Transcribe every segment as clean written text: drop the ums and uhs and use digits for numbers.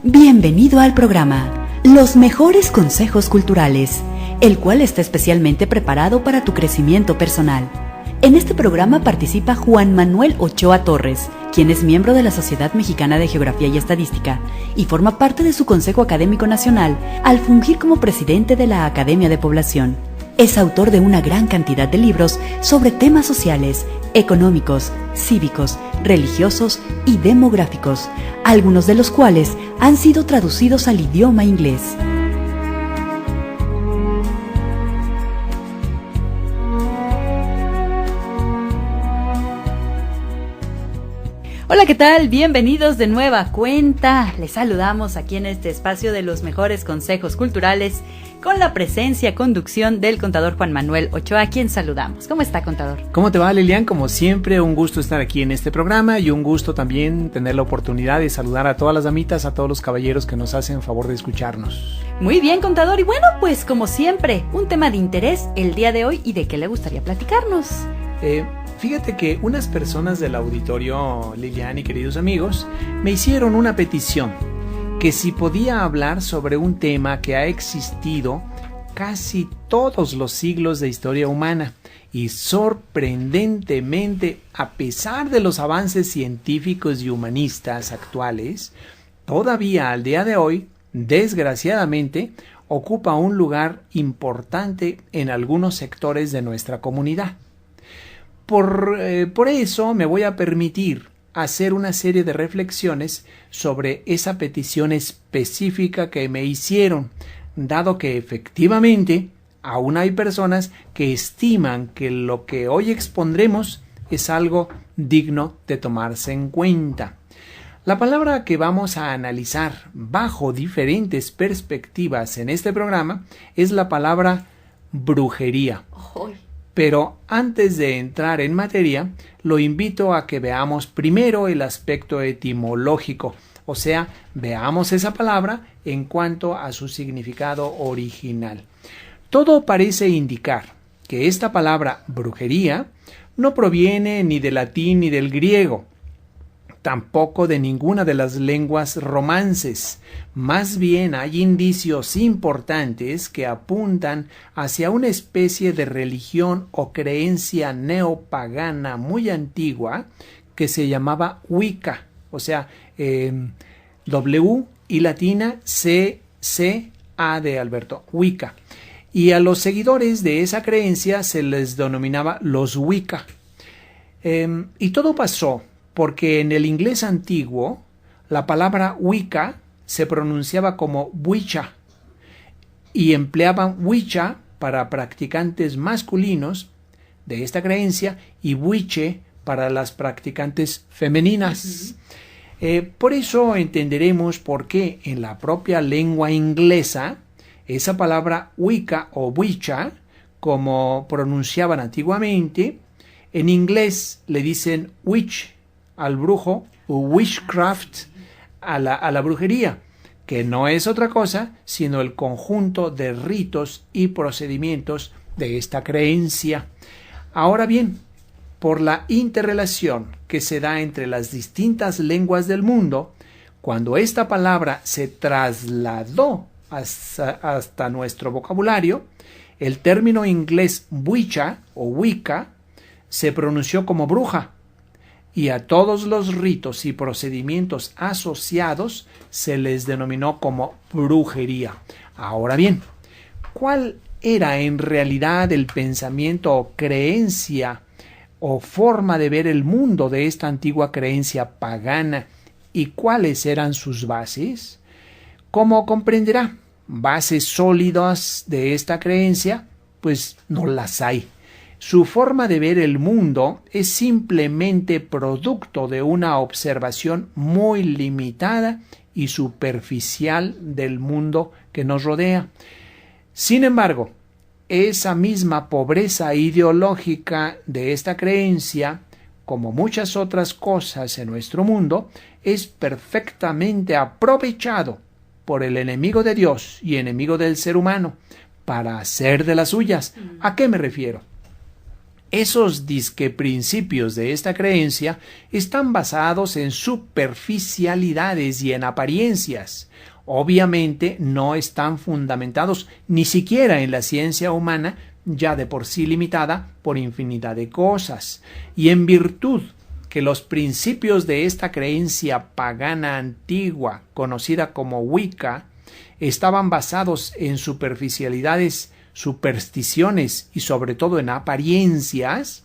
Bienvenido al programa Los Mejores Consejos Culturales, el cual está especialmente preparado para tu crecimiento personal. En este programa participa Juan Manuel Ochoa Torres, quien es miembro de la Sociedad Mexicana de Geografía y Estadística y forma parte de su Consejo Académico Nacional al fungir como presidente de la Academia de Población. Es autor de una gran cantidad de libros sobre temas sociales, económicos, cívicos, religiosos y demográficos, algunos de los cuales han sido traducidos al idioma inglés. Hola, ¿qué tal? Bienvenidos de nueva cuenta. Les saludamos aquí en este espacio de los mejores consejos culturales con la presencia, conducción del contador Juan Manuel Ochoa, a quien saludamos. ¿Cómo está, contador? ¿Cómo te va, Lilian? Como siempre, un gusto estar aquí en este programa y un gusto también tener la oportunidad de saludar a todas las damitas, a todos los caballeros que nos hacen favor de escucharnos. Muy bien, contador. Y bueno, pues como siempre, un tema de interés el día de hoy y de qué le gustaría platicarnos. Fíjate que unas personas del auditorio, Lilian y queridos amigos, me hicieron una petición, que si podía hablar sobre un tema que ha existido casi todos los siglos de historia humana y sorprendentemente, a pesar de los avances científicos y humanistas actuales, todavía al día de hoy, desgraciadamente, ocupa un lugar importante en algunos sectores de nuestra comunidad. Por eso me voy a permitir hacer una serie de reflexiones sobre esa petición específica que me hicieron, dado que efectivamente aún hay personas que estiman que lo que hoy expondremos es algo digno de tomarse en cuenta. La palabra que vamos a analizar bajo diferentes perspectivas en este programa es la palabra brujería. Pero antes de entrar en materia, lo invito a que veamos primero el aspecto etimológico, o sea, veamos esa palabra en cuanto a su significado original. Todo parece indicar que esta palabra brujería no proviene ni del latín ni del griego, tampoco de ninguna de las lenguas romances. Más bien hay indicios importantes que apuntan hacia una especie de religión o creencia neopagana muy antigua que se llamaba Wicca, o sea, W y latina C, A de Alberto, Wicca. Y a los seguidores de esa creencia se les denominaba los Wicca. Y todo pasó porque en el inglés antiguo la palabra Wicca se pronunciaba como Wicca y empleaban Wicca para practicantes masculinos de esta creencia y Wiche para las practicantes femeninas. Por eso entenderemos por qué en la propia lengua inglesa esa palabra Wicca o Wicca, como pronunciaban antiguamente, en inglés le dicen witch al brujo o witchcraft a la brujería, que no es otra cosa sino el conjunto de ritos y procedimientos de esta creencia. Ahora bien, por la interrelación que se da entre las distintas lenguas del mundo, cuando esta palabra se trasladó hasta nuestro vocabulario, el término inglés wicca o Wicca se pronunció como bruja, y a todos los ritos y procedimientos asociados se les denominó como brujería. Ahora bien, ¿cuál era en realidad el pensamiento o creencia o forma de ver el mundo de esta antigua creencia pagana y cuáles eran sus bases? Como comprenderá, bases sólidas de esta creencia, pues no las hay. Su forma de ver el mundo es simplemente producto de una observación muy limitada y superficial del mundo que nos rodea. Sin embargo, esa misma pobreza ideológica de esta creencia, como muchas otras cosas en nuestro mundo, es perfectamente aprovechado por el enemigo de Dios y enemigo del ser humano para hacer de las suyas. ¿A qué me refiero? Esos disque principios de esta creencia están basados en superficialidades y en apariencias. Obviamente no están fundamentados ni siquiera en la ciencia humana, ya de por sí limitada por infinidad de cosas. Y en virtud que los principios de esta creencia pagana antigua, conocida como Wicca, estaban basados en superficialidades, supersticiones y sobre todo en apariencias,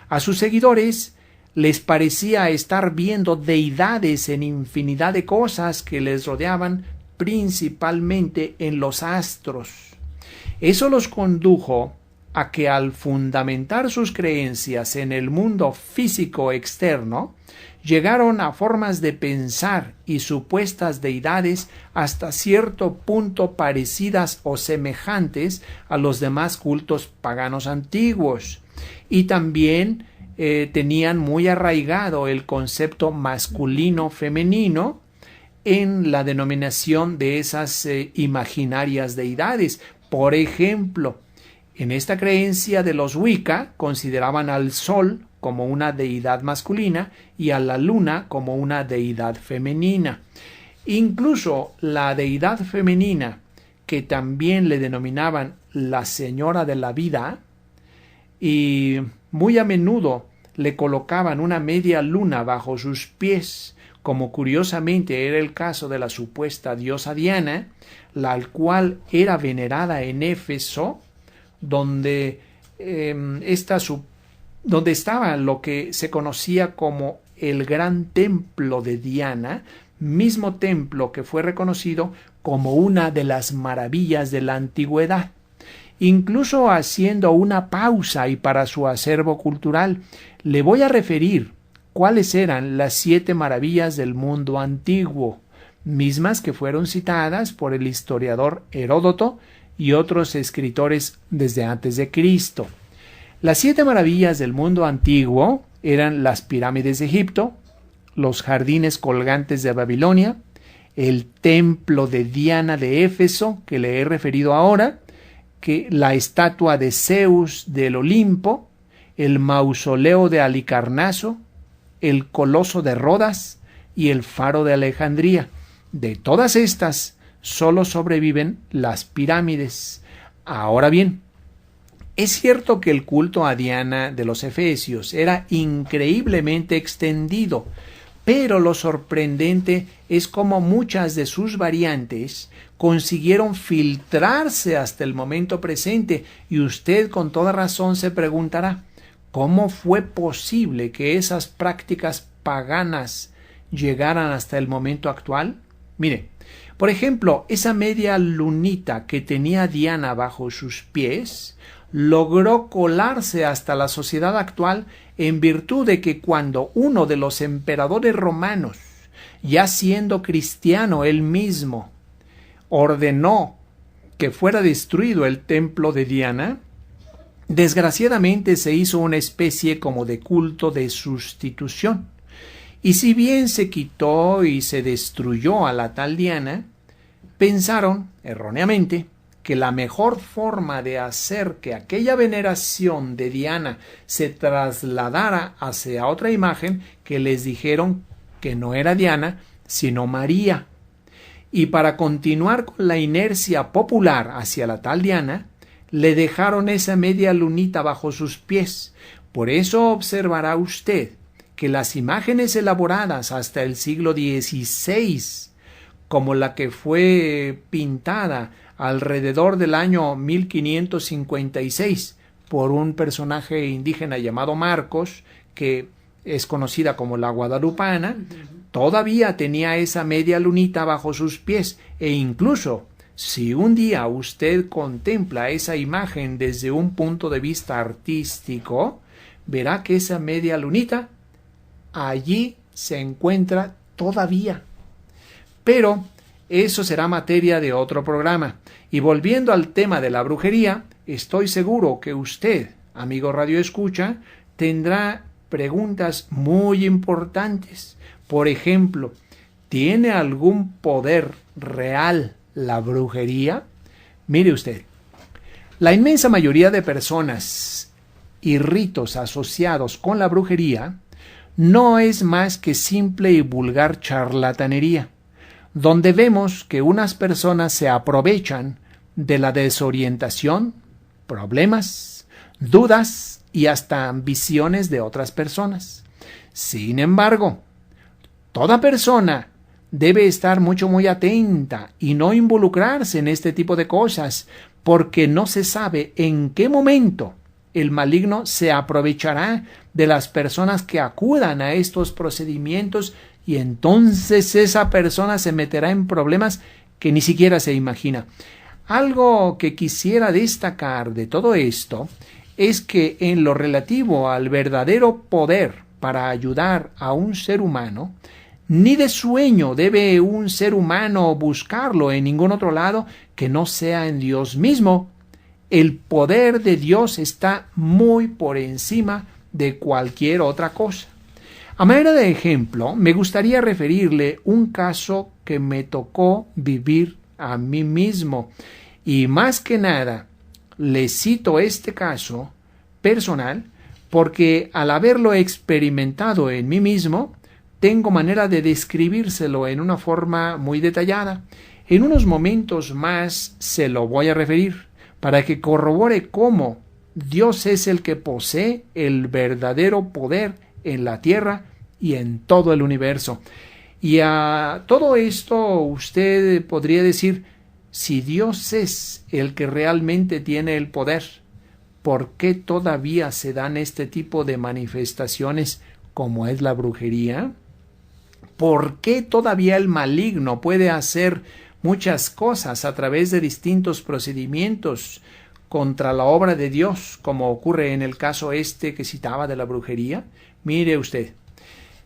a sus seguidores les parecía estar viendo deidades en infinidad de cosas que les rodeaban, principalmente en los astros. Eso los condujo a que al fundamentar sus creencias en el mundo físico externo, llegaron a formas de pensar y supuestas deidades hasta cierto punto parecidas o semejantes a los demás cultos paganos antiguos, y también tenían muy arraigado el concepto masculino-femenino en la denominación de esas imaginarias deidades. Por ejemplo, en esta creencia de los Wicca consideraban al sol como una deidad masculina y a la luna como una deidad femenina. Incluso la deidad femenina, que también le denominaban la señora de la vida, y muy a menudo le colocaban una media luna bajo sus pies, como curiosamente era el caso de la supuesta diosa Diana, la cual era venerada en Éfeso, donde estaba lo que se conocía como el gran templo de Diana, mismo templo que fue reconocido como una de las maravillas de la antigüedad. Incluso haciendo una pausa y para su acervo cultural, le voy a referir cuáles eran las 7 maravillas del mundo antiguo, mismas que fueron citadas por el historiador Heródoto y otros escritores desde antes de Cristo. Las 7 maravillas del mundo antiguo eran las pirámides de Egipto, los jardines colgantes de Babilonia, el templo de Diana de Éfeso, que le he referido ahora, que la estatua de Zeus del Olimpo, el mausoleo de Halicarnaso, el coloso de Rodas y el faro de Alejandría. De todas estas, solo sobreviven las pirámides. Ahora bien, es cierto que el culto a Diana de los efesios era increíblemente extendido, pero lo sorprendente es cómo muchas de sus variantes consiguieron filtrarse hasta el momento presente, y usted con toda razón se preguntará, ¿cómo fue posible que esas prácticas paganas llegaran hasta el momento actual? Mire, por ejemplo, esa media lunita que tenía Diana bajo sus pies logró colarse hasta la sociedad actual en virtud de que cuando uno de los emperadores romanos, ya siendo cristiano él mismo, ordenó que fuera destruido el templo de Diana, desgraciadamente se hizo una especie como de culto de sustitución. Y si bien se quitó y se destruyó a la tal Diana, pensaron, erróneamente, que la mejor forma de hacer que aquella veneración de Diana se trasladara hacia otra imagen, que les dijeron que no era Diana, sino María. Y para continuar con la inercia popular hacia la tal Diana, le dejaron esa media lunita bajo sus pies. Por eso observará usted que las imágenes elaboradas hasta el siglo XVI, como la que fue pintada alrededor del año 1556 por un personaje indígena llamado Marcos, que es conocida como la Guadalupana, todavía tenía esa media lunita bajo sus pies, e incluso si un día usted contempla esa imagen desde un punto de vista artístico, verá que esa media lunita allí se encuentra todavía. Pero eso será materia de otro programa. Y volviendo al tema de la brujería, estoy seguro que usted, amigo Radio Escucha, tendrá preguntas muy importantes. Por ejemplo, ¿tiene algún poder real la brujería? Mire usted, la inmensa mayoría de personas y ritos asociados con la brujería no es más que simple y vulgar charlatanería, donde vemos que unas personas se aprovechan de la desorientación, problemas, dudas y hasta ambiciones de otras personas. Sin embargo, toda persona debe estar muy atenta y no involucrarse en este tipo de cosas, porque no se sabe en qué momento el maligno se aprovechará de las personas que acudan a estos procedimientos y entonces esa persona se meterá en problemas que ni siquiera se imagina. Algo que quisiera destacar de todo esto es que en lo relativo al verdadero poder para ayudar a un ser humano, ni de sueño debe un ser humano buscarlo en ningún otro lado que no sea en Dios mismo. El poder de Dios está muy por encima de cualquier otra cosa. A manera de ejemplo, me gustaría referirle un caso que me tocó vivir a mí mismo. Y más que nada, le cito este caso personal porque al haberlo experimentado en mí mismo, tengo manera de describírselo en una forma muy detallada. En unos momentos más se lo voy a referir para que corrobore cómo Dios es el que posee el verdadero poder en la tierra y en todo el universo. Y a todo esto usted podría decir, si Dios es el que realmente tiene el poder, ¿por qué todavía se dan este tipo de manifestaciones como es la brujería? ¿Por qué todavía el maligno puede hacer muchas cosas a través de distintos procedimientos contra la obra de Dios, como ocurre en el caso que citaba de la brujería? Mire usted,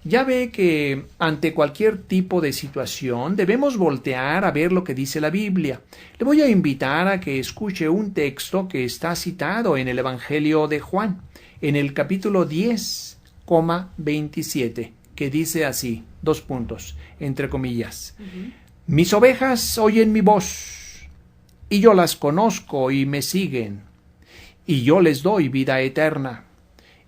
ya ve que ante cualquier tipo de situación debemos voltear a ver lo que dice la Biblia. Le voy a invitar a que escuche un texto que está citado en el Evangelio de Juan, en el capítulo 10,27, que dice así, entre comillas. Mis ovejas oyen mi voz, y yo las conozco y me siguen, y yo les doy vida eterna.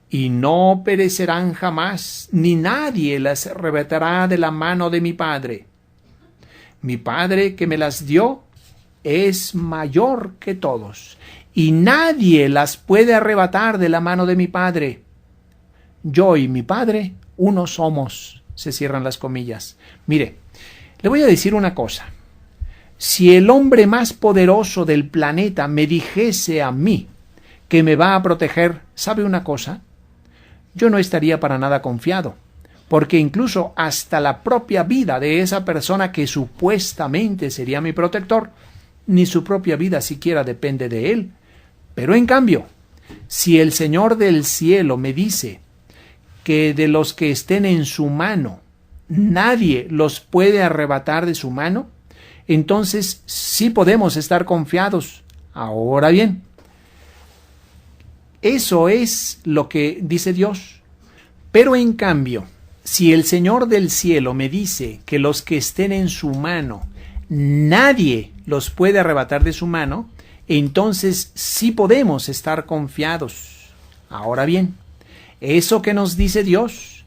Y no perecerán jamás, ni nadie las arrebatará de la mano de mi Padre. Mi Padre que me las dio es mayor que todos, y nadie las puede arrebatar de la mano de mi Padre. Yo y mi Padre uno somos, se cierran las comillas. Mire, le voy a decir una cosa. Si el hombre más poderoso del planeta me dijese a mí que me va a proteger, ¿sabe una cosa? Yo no estaría para nada confiado, porque incluso hasta la propia vida de esa persona que supuestamente sería mi protector, ni su propia vida siquiera depende de él. Pero en cambio, si el Señor del cielo me dice que de los que estén en su mano, nadie los puede arrebatar de su mano, entonces sí podemos estar confiados. Ahora bien, eso es lo que dice Dios. Pero en cambio, si el Señor del cielo me dice que los que estén en su mano, nadie los puede arrebatar de su mano, entonces sí podemos estar confiados. Ahora bien, eso que nos dice Dios,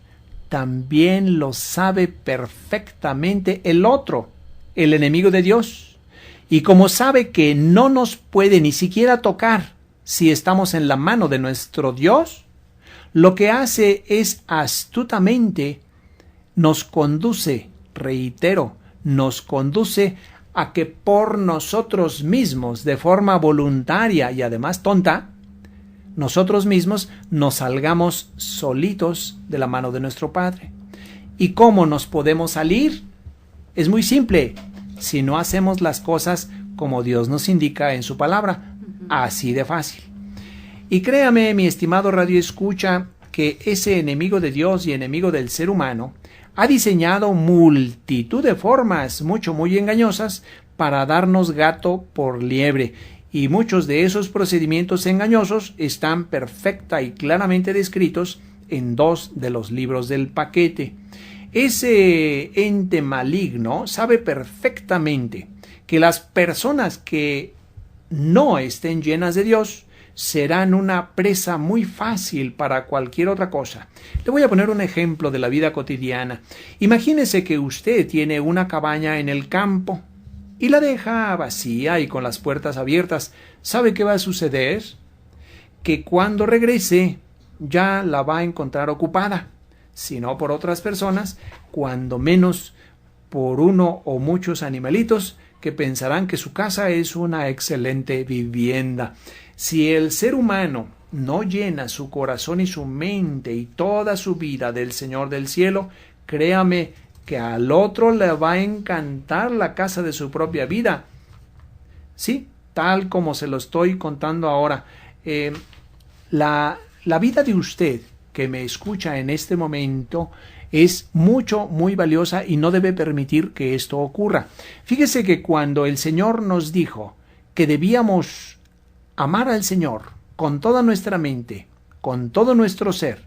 también lo sabe perfectamente el otro, el enemigo de Dios. Y como sabe que no nos puede ni siquiera tocar si estamos en la mano de nuestro Dios, lo que hace es astutamente nos conduce, reitero, nos conduce a que por nosotros mismos, de forma voluntaria y además tonta, nosotros mismos nos salgamos solitos de la mano de nuestro Padre. ¿Y cómo nos podemos salir? Es muy simple, si no hacemos las cosas como Dios nos indica en su palabra, así de fácil. Y créame, mi estimado radioescucha, que ese enemigo de Dios y enemigo del ser humano ha diseñado multitud de formas muy engañosas para darnos gato por liebre, y muchos de esos procedimientos engañosos están perfecta y claramente descritos en 2 de los libros del paquete. Ese ente maligno sabe perfectamente que las personas que no estén llenas de Dios serán una presa muy fácil para cualquier otra cosa. Le voy a poner un ejemplo de la vida cotidiana. Imagínese que usted tiene una cabaña en el campo y la deja vacía y con las puertas abiertas. ¿Sabe qué va a suceder? Que cuando regrese ya la va a encontrar ocupada, si no por otras personas, cuando menos por uno o muchos animalitos que pensarán que su casa es una excelente vivienda. Si el ser humano no llena su corazón y su mente y toda su vida del Señor del cielo, créame que al otro le va a encantar la casa de su propia vida. Sí, tal como se lo estoy contando ahora. La vida de usted que me escucha en este momento es muy valiosa y no debe permitir que esto ocurra. Fíjese que cuando el Señor nos dijo que debíamos amar al Señor con toda nuestra mente, con todo nuestro ser,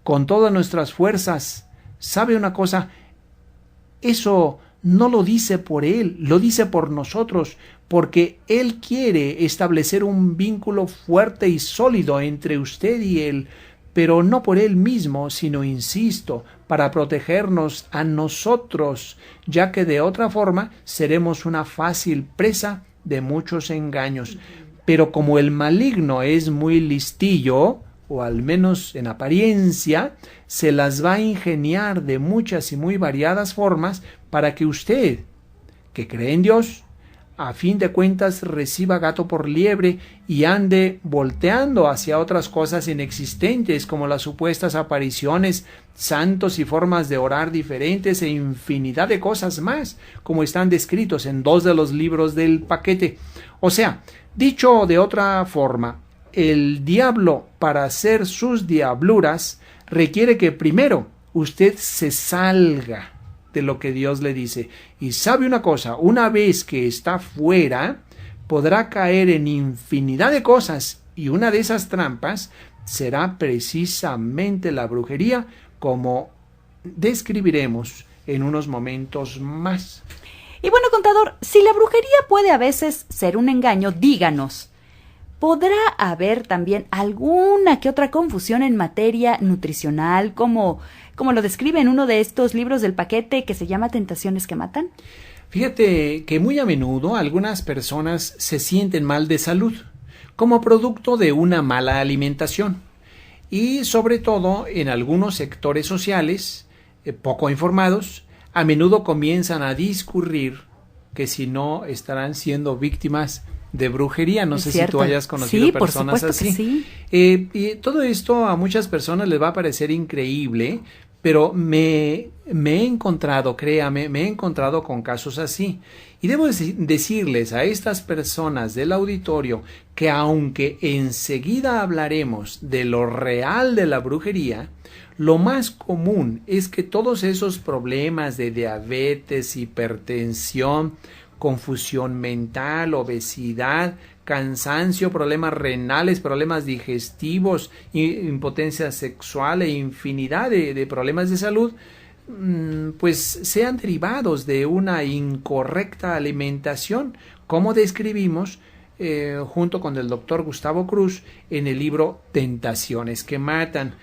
con todas nuestras fuerzas, ¿sabe una cosa? Eso no lo dice por Él, lo dice por nosotros, porque Él quiere establecer un vínculo fuerte y sólido entre usted y Él, pero no por Él mismo, sino, insisto, para protegernos a nosotros, ya que de otra forma seremos una fácil presa de muchos engaños. Pero como el maligno es muy listillo, o al menos en apariencia, se las va a ingeniar de muchas y muy variadas formas para que usted, que cree en Dios, a fin de cuentas reciba gato por liebre y ande volteando hacia otras cosas inexistentes como las supuestas apariciones, santos y formas de orar diferentes e infinidad de cosas más, como están descritos en 2 de los libros del paquete. O sea, dicho de otra forma, el diablo, para hacer sus diabluras, requiere que primero usted se salga de lo que Dios le dice. Y sabe una cosa, una vez que está fuera, podrá caer en infinidad de cosas, y una de esas trampas será precisamente la brujería, como describiremos en unos momentos más. Y bueno, contador, si la brujería puede a veces ser un engaño, díganos, ¿podrá haber también alguna que otra confusión en materia nutricional, como lo describe en uno de estos libros del paquete que se llama Tentaciones que Matan? Fíjate que muy a menudo algunas personas se sienten mal de salud, como producto de una mala alimentación, y sobre todo en algunos sectores sociales poco informados, a menudo comienzan a discurrir que si no estarán siendo víctimas de brujería. No sé si tú hayas conocido personas así. Sí. Y todo esto a muchas personas les va a parecer increíble, pero me he encontrado, créame, me he encontrado con casos así. Y debo decirles a estas personas del auditorio que aunque enseguida hablaremos de lo real de la brujería, lo más común es que todos esos problemas de diabetes, hipertensión, confusión mental, obesidad, cansancio, problemas renales, problemas digestivos, impotencia sexual e infinidad de problemas de salud, pues sean derivados de una incorrecta alimentación, como describimos junto con el doctor Gustavo Cruz en el libro Tentaciones que Matan.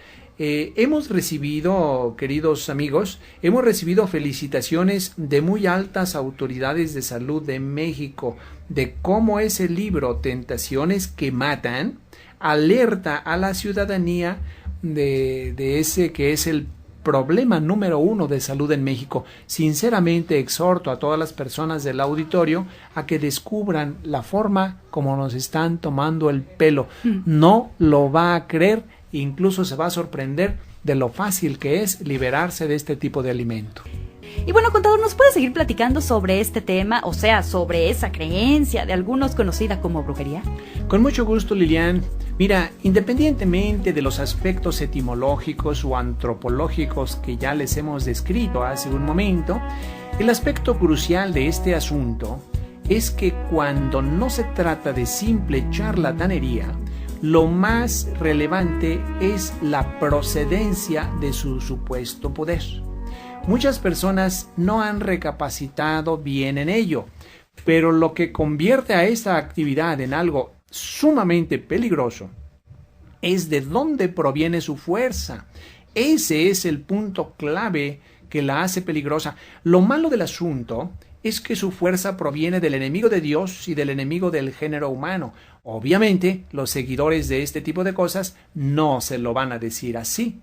Hemos recibido, queridos amigos, hemos recibido felicitaciones de muy altas autoridades de salud de México de cómo ese libro Tentaciones que Matan alerta a la ciudadanía de ese que es el problema número 1 de salud en México. Sinceramente exhorto a todas las personas del auditorio a que descubran la forma como nos están tomando el pelo. No lo va a creer. Incluso se va a sorprender de lo fácil que es liberarse de este tipo de alimento. Y bueno, contador, ¿nos puede seguir platicando sobre este tema? O sea, sobre esa creencia de algunos conocida como brujería. Con mucho gusto, Lilian. Mira, independientemente de los aspectos etimológicos o antropológicos que ya les hemos descrito hace un momento, el aspecto crucial de este asunto es que cuando no se trata de simple charlatanería, lo más relevante es la procedencia de su supuesto poder. Muchas personas no han recapacitado bien en ello, pero lo que convierte a esta actividad en algo sumamente peligroso es de dónde proviene su fuerza. Ese es el punto clave que la hace peligrosa. Lo malo del asunto es que su fuerza proviene del enemigo de Dios y del enemigo del género humano. Obviamente, los seguidores de este tipo de cosas no se lo van a decir así.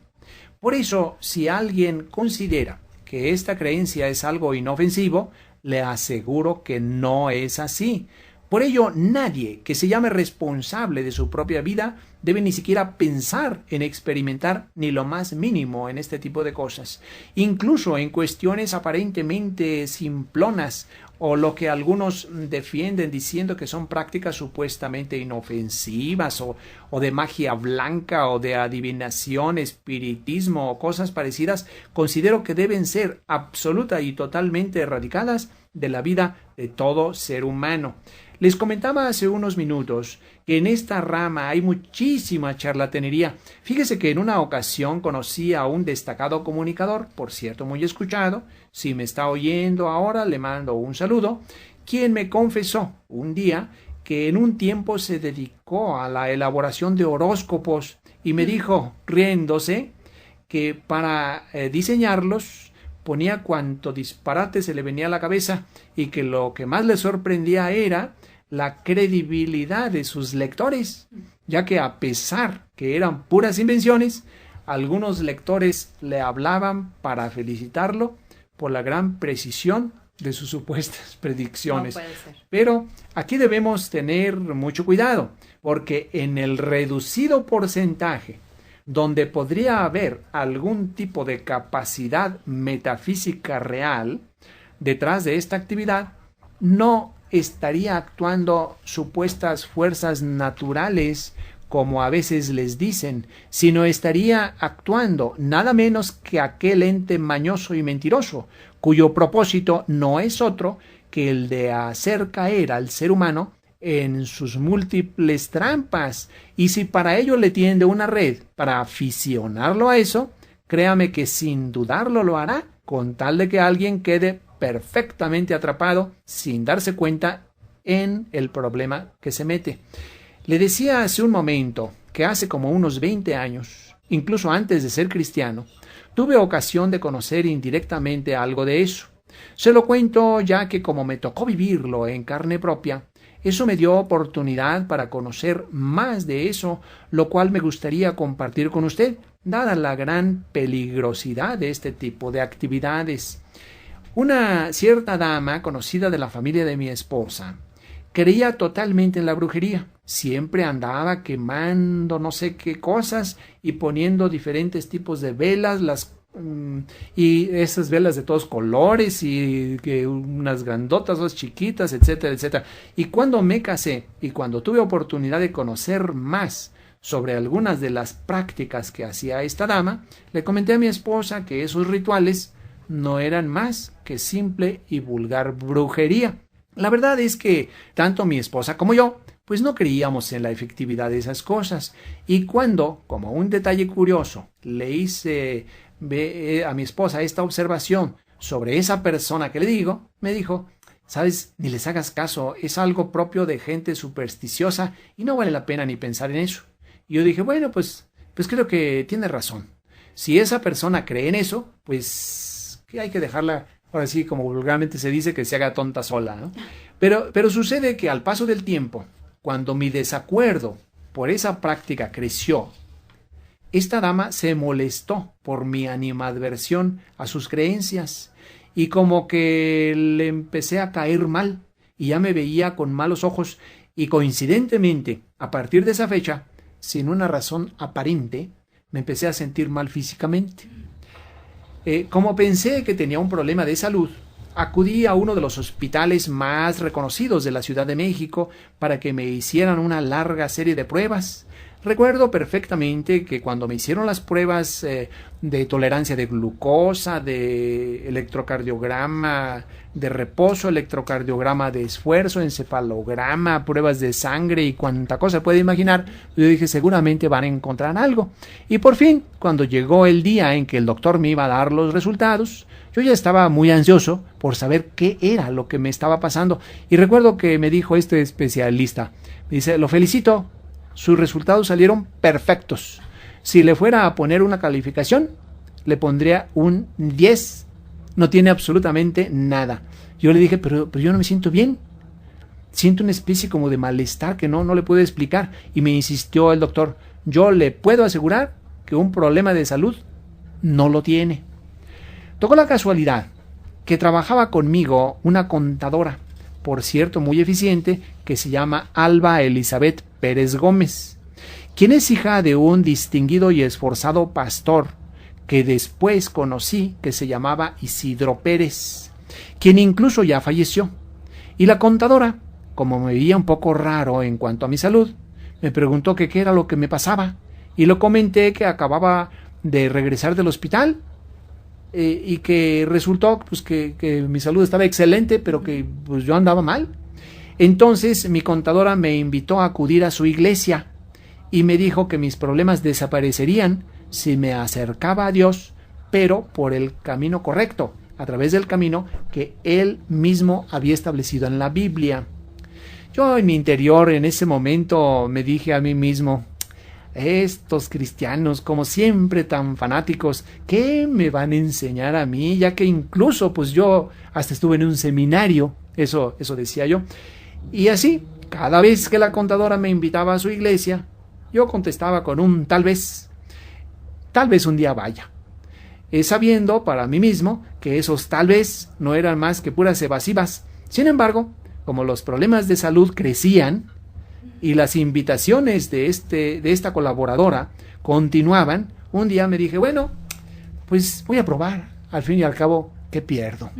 Por eso, si alguien considera que esta creencia es algo inofensivo, le aseguro que no es así. Por ello, nadie que se llame responsable de su propia vida debe ni siquiera pensar en experimentar ni lo más mínimo en este tipo de cosas. Incluso en cuestiones aparentemente simplonas o lo que algunos defienden diciendo que son prácticas supuestamente inofensivas o de magia blanca o de adivinación, espiritismo o cosas parecidas, considero que deben ser absoluta y totalmente erradicadas de la vida de todo ser humano. Les comentaba hace unos minutos que en esta rama hay muchísima charlatanería. Fíjese que en una ocasión conocí a un destacado comunicador, por cierto muy escuchado, si me está oyendo ahora le mando un saludo, quien me confesó un día que en un tiempo se dedicó a la elaboración de horóscopos y me dijo, riéndose, que para diseñarlos ponía cuanto disparate se le venía a la cabeza y que lo que más le sorprendía era la credibilidad de sus lectores, ya que a pesar que eran puras invenciones, algunos lectores le hablaban para felicitarlo por la gran precisión de sus supuestas predicciones. No puede ser. Pero aquí debemos tener mucho cuidado, porque en el reducido porcentaje donde podría haber algún tipo de capacidad metafísica real detrás de esta actividad, no estaría actuando supuestas fuerzas naturales como a veces les dicen, sino estaría actuando nada menos que aquel ente mañoso y mentiroso, cuyo propósito no es otro que el de hacer caer al ser humano en sus múltiples trampas, y si para ello le tiende una red para aficionarlo a eso, créame que sin dudarlo lo hará, con tal de que alguien quede perfectamente atrapado sin darse cuenta en el problema que se mete. Le decía hace un momento que hace como unos 20 años, incluso antes de ser cristiano, tuve ocasión de conocer indirectamente algo de eso. Se lo cuento ya que como me tocó vivirlo en carne propia, eso me dio oportunidad para conocer más de eso, lo cual me gustaría compartir con usted, dada la gran peligrosidad de este tipo de actividades. Una cierta dama conocida de la familia de mi esposa creía totalmente en la brujería. Siempre andaba quemando no sé qué cosas y poniendo diferentes tipos de velas, y esas velas de todos colores y que unas grandotas, dos chiquitas, etcétera, etcétera. Y cuando me casé y cuando tuve oportunidad de conocer más sobre algunas de las prácticas que hacía esta dama, le comenté a mi esposa que esos rituales no eran más que simple y vulgar brujería. La verdad es que tanto mi esposa como yo pues no creíamos en la efectividad de esas cosas, y cuando, como un detalle curioso, le hice a mi esposa esta observación sobre esa persona que le digo, me dijo, sabes, ni les hagas caso, es algo propio de gente supersticiosa y no vale la pena ni pensar en eso. Y yo dije, bueno, pues creo que tiene razón. Si esa persona cree en eso, pues que hay que dejarla, ahora sí, como vulgarmente se dice, que se haga tonta sola, ¿no? Pero sucede que al paso del tiempo, cuando mi desacuerdo por esa práctica creció, esta dama se molestó por mi animadversión a sus creencias y como que le empecé a caer mal y ya me veía con malos ojos, y coincidentemente, a partir de esa fecha, sin una razón aparente, me empecé a sentir mal físicamente. Como pensé que tenía un problema de salud, acudí a uno de los hospitales más reconocidos de la Ciudad de México para que me hicieran una larga serie de pruebas. Recuerdo perfectamente que cuando me hicieron las pruebas de tolerancia de glucosa, de electrocardiograma, de reposo, electrocardiograma de esfuerzo, encefalograma, pruebas de sangre y cuanta cosa puede imaginar, yo dije seguramente van a encontrar algo. Y por fin, cuando llegó el día en que el doctor me iba a dar los resultados, yo ya estaba muy ansioso por saber qué era lo que me estaba pasando. Y recuerdo que me dijo este especialista, me dice, lo felicito, sus resultados salieron perfectos. Si le fuera a poner una calificación, le pondría un 10. No tiene absolutamente nada. Yo le dije, pero yo no me siento bien. Siento una especie como de malestar que no le puedo explicar. Y me insistió el doctor, yo le puedo asegurar que un problema de salud no lo tiene. Tocó la casualidad que trabajaba conmigo una contadora, por cierto muy eficiente, que se llama Alba Elizabeth Pérez Gómez, quien es hija de un distinguido y esforzado pastor que después conocí, que se llamaba Isidro Pérez, quien incluso ya falleció. Y la contadora, como me veía un poco raro en cuanto a mi salud, me preguntó que qué era lo que me pasaba, y lo comenté que acababa de regresar del hospital y que resultó pues, que mi salud estaba excelente, pero que pues, yo andaba mal. Entonces mi contadora me invitó a acudir a su iglesia y me dijo que mis problemas desaparecerían si me acercaba a Dios, pero por el camino correcto, a través del camino que Él mismo había establecido en la Biblia. Yo en mi interior en ese momento me dije a mí mismo, estos cristianos como siempre tan fanáticos, ¿qué me van a enseñar a mí? Ya que incluso pues yo hasta estuve en un seminario, eso decía yo. Y así, cada vez que la contadora me invitaba a su iglesia, yo contestaba con un tal vez un día vaya, sabiendo para mí mismo que esos tal vez no eran más que puras evasivas. Sin embargo, como los problemas de salud crecían y las invitaciones de esta colaboradora continuaban, un día me dije, bueno, pues voy a probar, al fin y al cabo, ¿qué pierdo?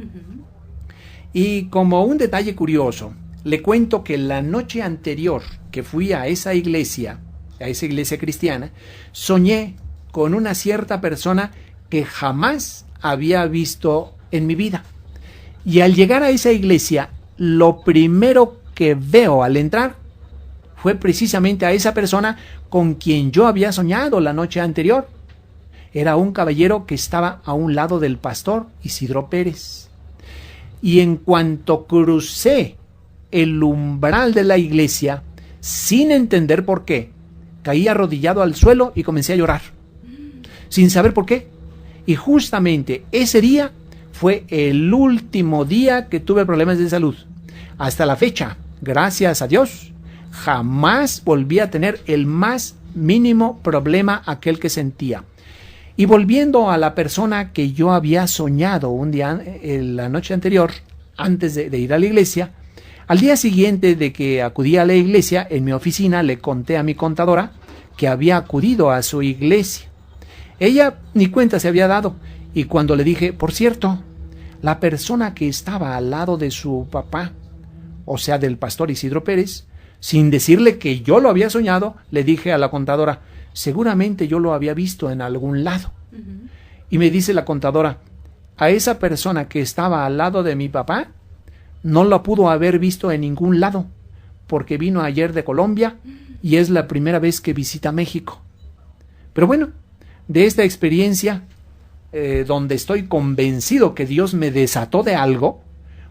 Y como un detalle curioso, le cuento que la noche anterior que fui a esa iglesia cristiana, soñé con una cierta persona que jamás había visto en mi vida. Y al llegar a esa iglesia, lo primero que veo al entrar fue precisamente a esa persona con quien yo había soñado la noche anterior. Era un caballero que estaba a un lado del pastor Isidro Pérez. Y en cuanto crucé el umbral de la iglesia, sin entender por qué, caí arrodillado al suelo y comencé a llorar, sin saber por qué. Y justamente ese día fue el último día que tuve problemas de salud. Hasta la fecha, gracias a Dios, jamás volví a tener el más mínimo problema aquel que sentía. Y volviendo a la persona que yo había soñado un día, la noche anterior, antes de ir a la iglesia, al día siguiente de que acudí a la iglesia, en mi oficina le conté a mi contadora que había acudido a su iglesia. Ella ni cuenta se había dado, y cuando le dije, por cierto, la persona que estaba al lado de su papá, o sea, del pastor Isidro Pérez, sin decirle que yo lo había soñado, le dije a la contadora, seguramente yo lo había visto en algún lado. Y me dice la contadora, a esa persona que estaba al lado de mi papá, no la pudo haber visto en ningún lado, porque vino ayer de Colombia y es la primera vez que visita México. Pero bueno, de esta experiencia, donde estoy convencido que Dios me desató de algo,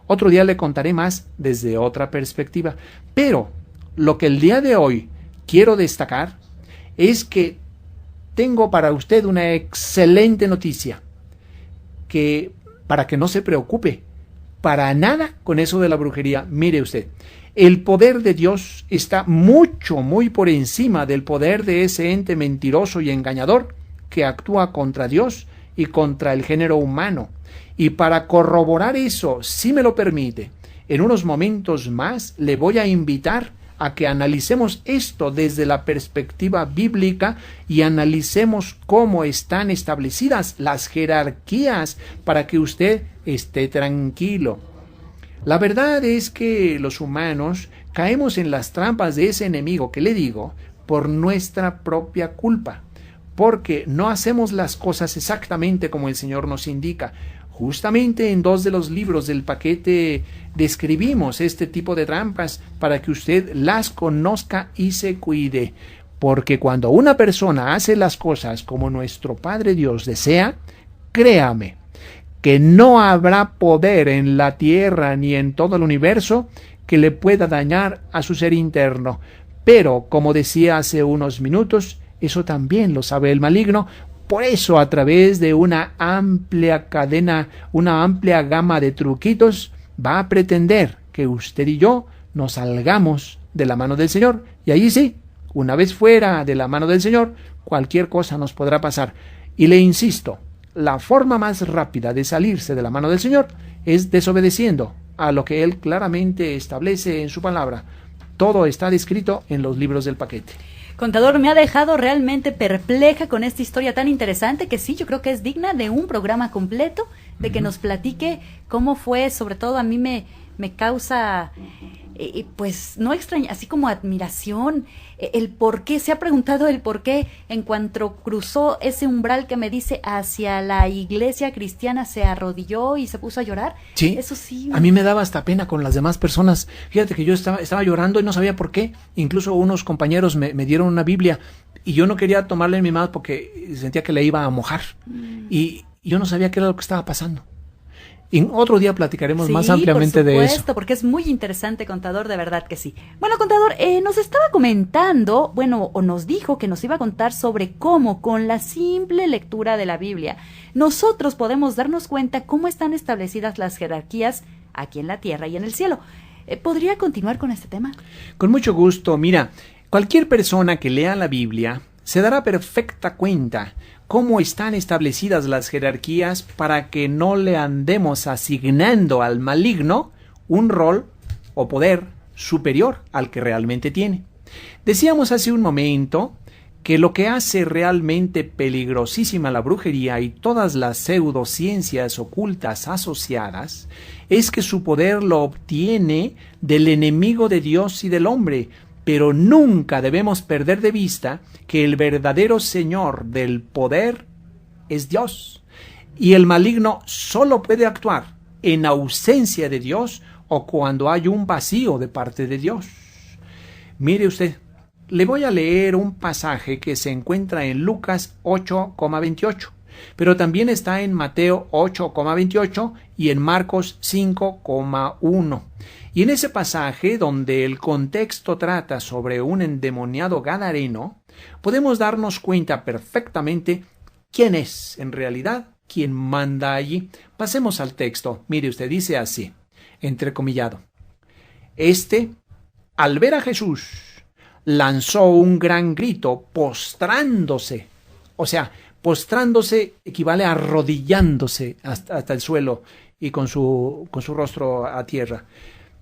otro día le contaré más desde otra perspectiva. Pero lo que el día de hoy quiero destacar es que tengo para usted una excelente noticia, que para que no se preocupe para nada con eso de la brujería. Mire usted, el poder de Dios está muy por encima del poder de ese ente mentiroso y engañador que actúa contra Dios y contra el género humano. Y para corroborar eso, si me lo permite, en unos momentos más le voy a invitar a que analicemos esto desde la perspectiva bíblica y analicemos cómo están establecidas las jerarquías para que usted esté tranquilo. La verdad es que los humanos caemos en las trampas de ese enemigo que le digo por nuestra propia culpa, porque no hacemos las cosas exactamente como el Señor nos indica. Justamente en 2 de los libros del paquete describimos este tipo de trampas para que usted las conozca y se cuide. Porque cuando una persona hace las cosas como nuestro Padre Dios desea, créame que no habrá poder en la tierra ni en todo el universo que le pueda dañar a su ser interno. Pero, como decía hace unos minutos, eso también lo sabe el maligno. Por eso, a través de una amplia cadena, una amplia gama de truquitos, va a pretender que usted y yo nos salgamos de la mano del Señor. Y ahí sí, una vez fuera de la mano del Señor, cualquier cosa nos podrá pasar. Y le insisto, la forma más rápida de salirse de la mano del Señor es desobedeciendo a lo que Él claramente establece en su palabra. Todo está descrito en los libros del paquete. Contador, me ha dejado realmente perpleja con esta historia tan interesante que sí, yo creo que es digna de un programa completo, de que nos platique cómo fue. Sobre todo a mí me causa, pues no extraña, así como admiración, el por qué. Se ha preguntado el por qué en cuanto cruzó ese umbral que me dice hacia la iglesia cristiana, se arrodilló y se puso a llorar. Sí, eso sí. A mí me daba hasta pena con las demás personas. Fíjate que yo estaba llorando y no sabía por qué. Incluso unos compañeros me dieron una Biblia y yo no quería tomarla en mi mano porque sentía que la iba a mojar. Y yo no sabía qué era lo que estaba pasando. En otro día platicaremos más ampliamente de eso. Por supuesto, porque es muy interesante, contador, de verdad que sí. Bueno, contador, nos estaba comentando, o nos dijo que nos iba a contar sobre cómo, con la simple lectura de la Biblia, nosotros podemos darnos cuenta cómo están establecidas las jerarquías aquí en la tierra y en el cielo. ¿Podría continuar con este tema? Con mucho gusto. Mira, cualquier persona que lea la Biblia se dará perfecta cuenta cómo están establecidas las jerarquías para que no le andemos asignando al maligno un rol o poder superior al que realmente tiene. Decíamos hace un momento que lo que hace realmente peligrosísima la brujería y todas las pseudociencias ocultas asociadas es que su poder lo obtiene del enemigo de Dios y del hombre. Pero nunca debemos perder de vista que el verdadero Señor del poder es Dios. Y el maligno solo puede actuar en ausencia de Dios o cuando hay un vacío de parte de Dios. Mire usted, le voy a leer un pasaje que se encuentra en Lucas 8,28, pero también está en Mateo 8,28 y en Marcos 5,1. Y en ese pasaje, donde el contexto trata sobre un endemoniado gadareno, podemos darnos cuenta perfectamente quién es, en realidad, quien manda allí. Pasemos al texto. Mire usted, dice así, entrecomillado. Al ver a Jesús, lanzó un gran grito, postrándose. O sea, postrándose equivale a arrodillándose hasta el suelo y con su rostro a tierra.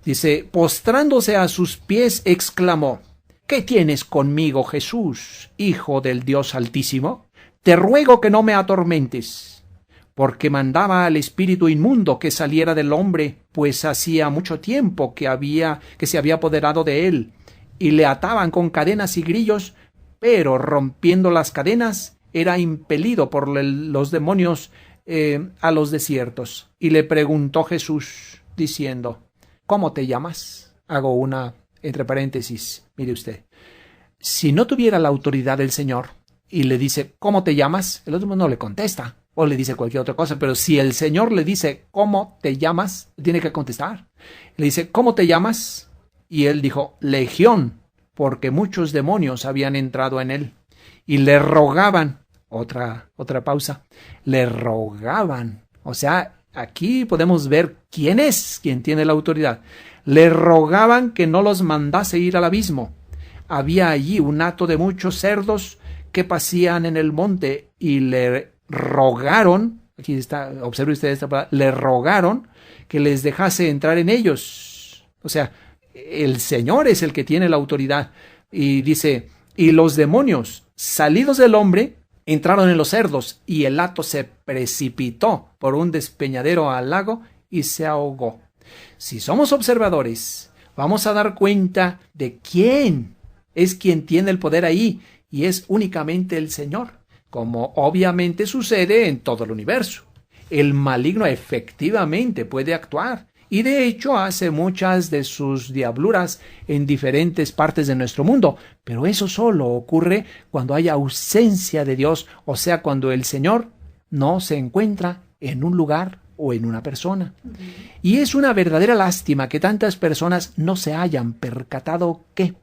Dice, postrándose a sus pies, exclamó, ¿qué tienes conmigo, Jesús, Hijo del Dios Altísimo? Te ruego que no me atormentes, porque mandaba al espíritu inmundo que saliera del hombre, pues hacía mucho tiempo que se había apoderado de él, y le ataban con cadenas y grillos, pero rompiendo las cadenas, era impelido por los demonios a los desiertos. Y le preguntó Jesús, diciendo, ¿cómo te llamas? Hago una entre paréntesis. Mire usted, si no tuviera la autoridad del Señor y le dice, ¿cómo te llamas? El otro no le contesta o le dice cualquier otra cosa, pero si el Señor le dice, ¿cómo te llamas? Tiene que contestar. Le dice, ¿cómo te llamas? Y él dijo, Legión, porque muchos demonios habían entrado en él. Y le rogaban, otra pausa, le rogaban, o sea, aquí podemos ver quién es quien tiene la autoridad. Le rogaban que no los mandase ir al abismo. Había allí un hato de muchos cerdos que pasían en el monte y le rogaron, aquí está, observe usted esta palabra, le rogaron que les dejase entrar en ellos. O sea, el Señor es el que tiene la autoridad. Y dice, y los demonios salidos del hombre entraron en los cerdos y el hato se precipitó por un despeñadero al lago y se ahogó. Si somos observadores, vamos a dar cuenta de quién es quien tiene el poder ahí, y es únicamente el Señor, como obviamente sucede en todo el universo. El maligno efectivamente puede actuar, y de hecho hace muchas de sus diabluras en diferentes partes de nuestro mundo, pero eso solo ocurre cuando hay ausencia de Dios, o sea, cuando el Señor no se encuentra en un lugar o en una persona. Y es una verdadera lástima que tantas personas no se hayan percatado que,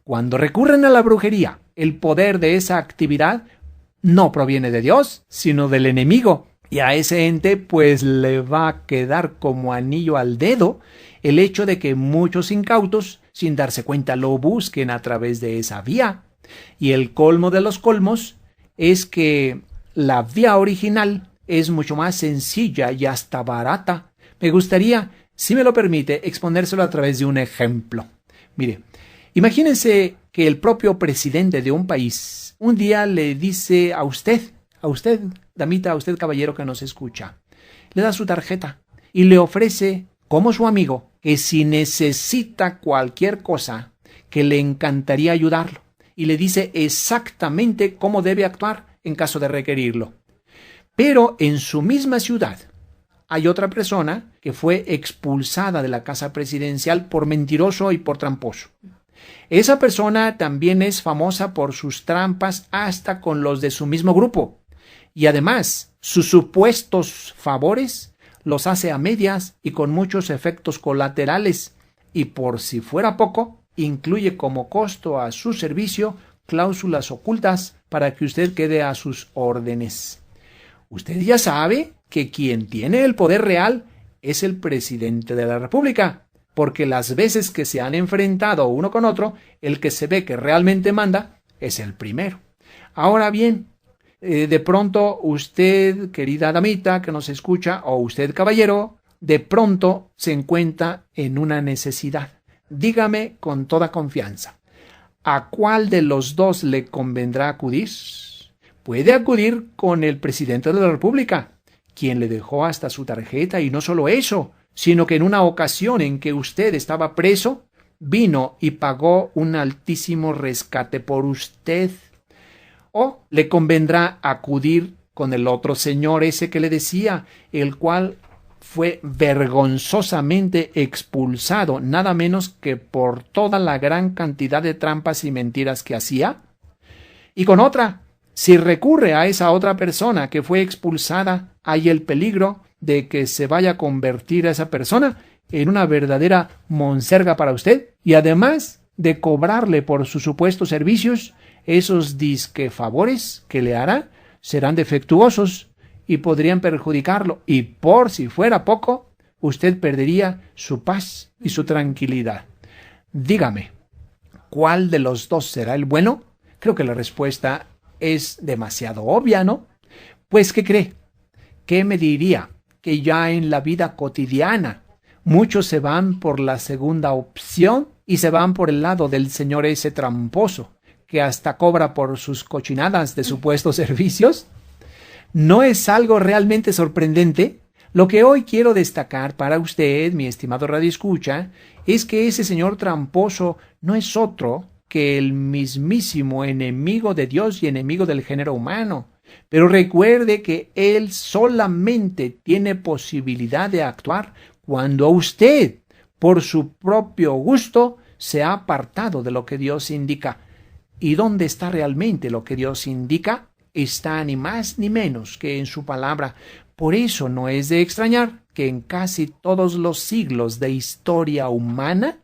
cuando recurren a la brujería, el poder de esa actividad no proviene de Dios, sino del enemigo. Y a ese ente pues le va a quedar como anillo al dedo el hecho de que muchos incautos, sin darse cuenta, lo busquen a través de esa vía. Y el colmo de los colmos es que la vía original es mucho más sencilla y hasta barata. Me gustaría, si me lo permite, exponérselo a través de un ejemplo. Mire, imagínense que el propio presidente de un país un día le dice a usted, damita, a usted caballero que nos escucha, le da su tarjeta y le ofrece como su amigo que si necesita cualquier cosa, que le encantaría ayudarlo, y le dice exactamente cómo debe actuar en caso de requerirlo. Pero en su misma ciudad hay otra persona que fue expulsada de la casa presidencial por mentiroso y por tramposo. Esa persona también es famosa por sus trampas hasta con los de su mismo grupo. Y además, sus supuestos favores los hace a medias y con muchos efectos colaterales. Y por si fuera poco, incluye como costo a su servicio cláusulas ocultas para que usted quede a sus órdenes. Usted ya sabe que quien tiene el poder real es el presidente de la República, porque las veces que se han enfrentado uno con otro, el que se ve que realmente manda es el primero. Ahora bien, de pronto usted, querida damita que nos escucha, o usted, caballero, de pronto se encuentra en una necesidad. Dígame con toda confianza, ¿a cuál de los dos le convendrá acudir? Puede acudir con el presidente de la República, quien le dejó hasta su tarjeta, y no solo eso, sino que en una ocasión en que usted estaba preso, vino y pagó un altísimo rescate por usted. O le convendrá acudir con el otro señor ese que le decía, el cual fue vergonzosamente expulsado, nada menos que por toda la gran cantidad de trampas y mentiras que hacía. Y con otra, si recurre a esa otra persona que fue expulsada, hay el peligro de que se vaya a convertir a esa persona en una verdadera monserga para usted, y además de cobrarle por sus supuestos servicios, esos disque favores que le hará serán defectuosos y podrían perjudicarlo, y por si fuera poco, usted perdería su paz y su tranquilidad. Dígame, ¿cuál de los dos será el bueno? Creo que la respuesta es demasiado obvia, ¿no? Pues, ¿qué cree? ¿Qué me diría? Que ya en la vida cotidiana muchos se van por la segunda opción y se van por el lado del señor ese tramposo, que hasta cobra por sus cochinadas de supuestos servicios. ¿No es algo realmente sorprendente? Lo que hoy quiero destacar para usted, mi estimado radioescucha, es que ese señor tramposo no es otro que el mismísimo enemigo de Dios y enemigo del género humano. Pero recuerde que él solamente tiene posibilidad de actuar cuando usted, por su propio gusto, se ha apartado de lo que Dios indica. ¿Y dónde está realmente lo que Dios indica? Está ni más ni menos que en su palabra. Por eso no es de extrañar que en casi todos los siglos de historia humana,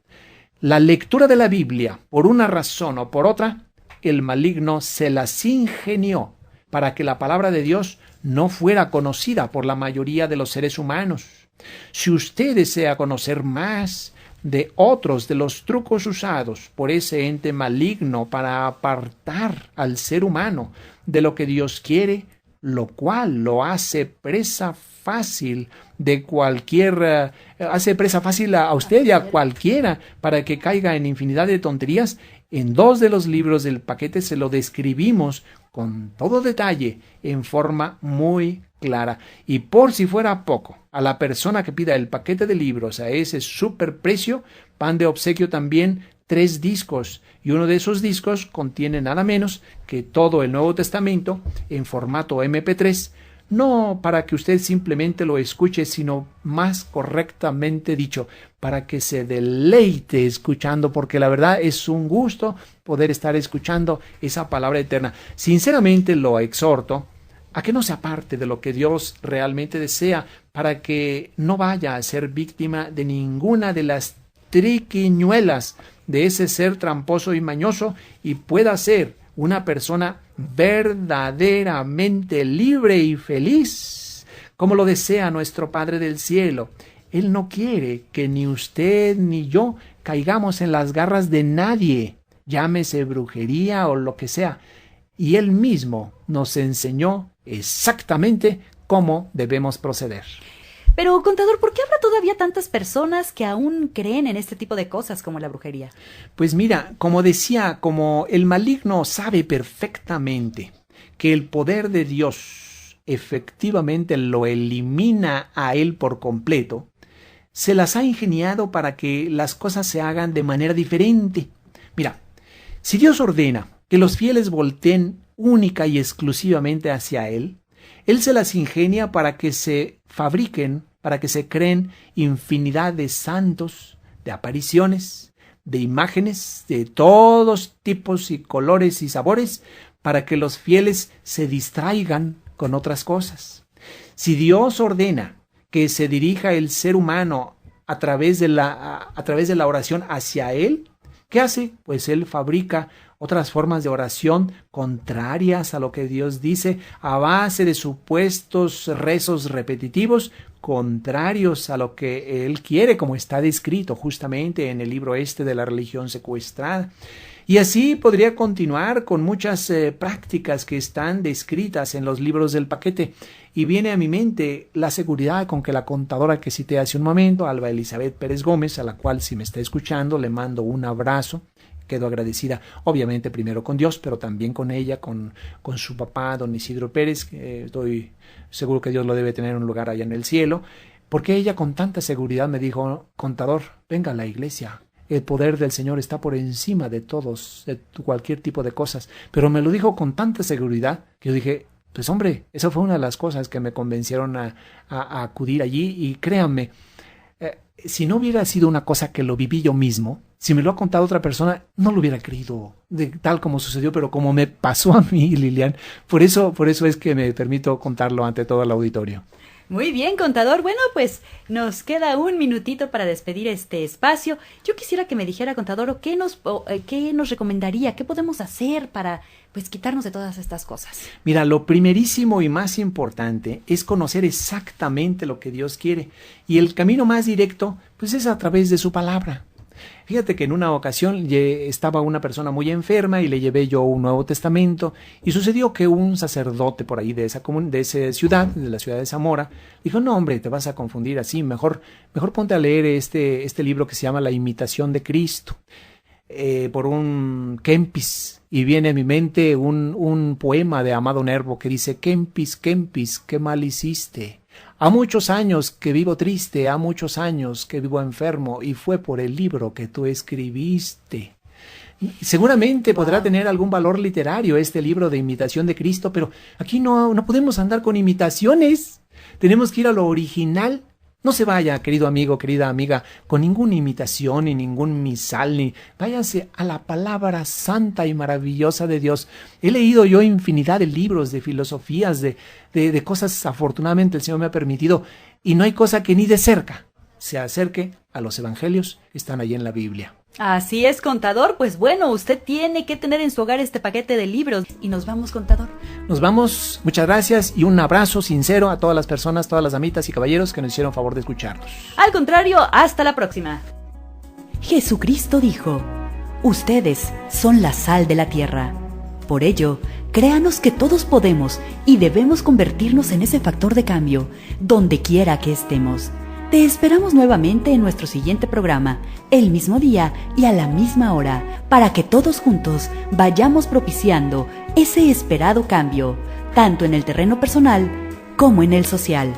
la lectura de la Biblia, por una razón o por otra, el maligno se las ingenió para que la palabra de Dios no fuera conocida por la mayoría de los seres humanos. Si usted desea conocer más de otros de los trucos usados por ese ente maligno para apartar al ser humano de lo que Dios quiere, lo cual lo hace presa fácil de cualquier, hace presa fácil a usted y a cualquiera para que caiga en infinidad de tonterías, en 2 de los libros del paquete se lo describimos con todo detalle, en forma muy clara. Y por si fuera poco, a la persona que pida el paquete de libros a ese superprecio, van de obsequio también 3 discos y uno de esos discos contiene nada menos que todo el Nuevo Testamento en formato MP3, no para que usted simplemente lo escuche, sino más correctamente dicho, para que se deleite escuchando, porque la verdad es un gusto poder estar escuchando esa palabra eterna. Sinceramente lo exhorto a que no se aparte de lo que Dios realmente desea, para que no vaya a ser víctima de ninguna de las triquiñuelas de ese ser tramposo y mañoso y pueda ser una persona verdaderamente libre y feliz, como lo desea nuestro Padre del Cielo. Él no quiere que ni usted ni yo caigamos en las garras de nadie, llámese brujería o lo que sea. Y Él mismo nos enseñó exactamente cómo debemos proceder. Pero, contador, ¿por qué habrá todavía tantas personas que aún creen en este tipo de cosas como la brujería? Pues mira, como decía, como el maligno sabe perfectamente que el poder de Dios efectivamente lo elimina a él por completo, se las ha ingeniado para que las cosas se hagan de manera diferente. Mira, si Dios ordena que los fieles volteen única y exclusivamente hacia Él, Él se las ingenia para que se fabriquen, para que se creen infinidad de santos, de apariciones, de imágenes de todos tipos y colores y sabores, para que los fieles se distraigan con otras cosas. Si Dios ordena que se dirija el ser humano a través de la oración hacia Él, ¿qué hace? Pues Él fabrica otras formas de oración contrarias a lo que Dios dice, a base de supuestos rezos repetitivos, contrarios a lo que Él quiere, como está descrito justamente en el libro de la religión secuestrada. Y así podría continuar con muchas prácticas que están descritas en los libros del paquete. Y viene a mi mente la seguridad con que la contadora que cité hace un momento, Alba Elizabeth Pérez Gómez, a la cual, si me está escuchando, le mando un abrazo. Quedo agradecida, obviamente primero con Dios, pero también con ella, con su papá, don Isidro Pérez, que estoy seguro que Dios lo debe tener en un lugar allá en el cielo, porque ella con tanta seguridad me dijo: contador, venga a la iglesia, el poder del Señor está por encima de todos, de cualquier tipo de cosas, pero me lo dijo con tanta seguridad que yo dije, pues hombre, esa fue una de las cosas que me convencieron a acudir allí. Y créanme, si no hubiera sido una cosa que lo viví yo mismo, si me lo ha contado otra persona, no lo hubiera creído de tal como sucedió, pero como me pasó a mí, Lilian, por eso es que me permito contarlo ante todo el auditorio. Muy bien, contador. Bueno, pues nos queda un minutito para despedir este espacio. Yo quisiera que me dijera, contador, ¿qué nos recomendaría? ¿Qué podemos hacer para quitarnos de todas estas cosas? Mira, lo primerísimo y más importante es conocer exactamente lo que Dios quiere. Y el camino más directo, pues es a través de su palabra. Fíjate que en una ocasión estaba una persona muy enferma y le llevé yo un Nuevo Testamento, y sucedió que un sacerdote por ahí de esa ciudad, de la ciudad de Zamora, dijo: no hombre, te vas a confundir así, mejor ponte a leer este libro que se llama La Imitación de Cristo, por un Kempis. Y viene a mi mente un poema de Amado Nervo que dice: Kempis, Kempis, qué mal hiciste. Ha muchos años que vivo triste, ha muchos años que vivo enfermo, y fue por el libro que tú escribiste. Seguramente podrá tener algún valor literario este libro de Imitación de Cristo, pero aquí no podemos andar con imitaciones. Tenemos que ir a lo original. No se vaya, querido amigo, querida amiga, con ninguna imitación ni ningún misal, váyase a la palabra santa y maravillosa de Dios. He leído yo infinidad de libros, de filosofías, de cosas, afortunadamente el Señor me ha permitido, y no hay cosa que ni de cerca se acerque a los evangelios que están allí en la Biblia. Así es, contador. Pues bueno, usted tiene que tener en su hogar este paquete de libros. Y nos vamos, contador. Nos vamos, muchas gracias y un abrazo sincero a todas las personas, todas las damitas y caballeros que nos hicieron favor de escucharnos. Al contrario, hasta la próxima. Jesucristo dijo: ustedes son la sal de la tierra. Por ello, créanos que todos podemos y debemos convertirnos en ese factor de cambio, donde quiera que estemos. Te esperamos nuevamente en nuestro siguiente programa, el mismo día y a la misma hora, para que todos juntos vayamos propiciando ese esperado cambio, tanto en el terreno personal como en el social.